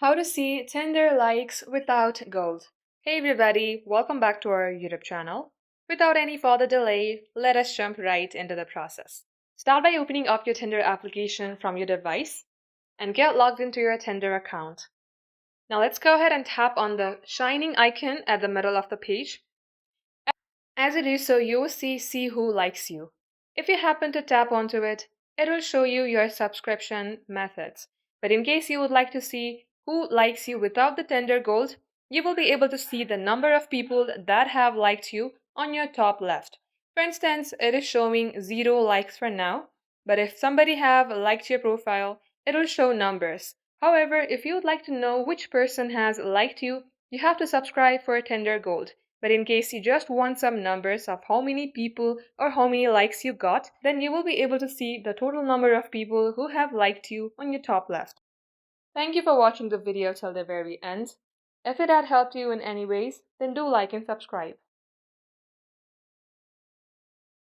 How to see Tinder likes without gold. Hey everybody, welcome back to our YouTube channel. Without any further delay, let us jump right into the process. Start by opening up your Tinder application from your device and get logged into your Tinder account. Now let's go ahead and tap on the shining icon at the middle of the page. As you do so, you will see who likes you. If you happen to tap onto it, it will show you your subscription methods. But in case you would like to see who likes you without the Tinder Gold, you will be able to see the number of people that have liked you on your top left. For instance, it is showing 0 likes for now, but if somebody have liked your profile, it will show numbers. However, if you would like to know which person has liked you, you have to subscribe for Tinder Gold. But in case you just want some numbers of how many people or how many likes you got, then you will be able to see the total number of people who have liked you on your top left. Thank you for watching the video till the very end. If it had helped you in any ways, then do like and subscribe.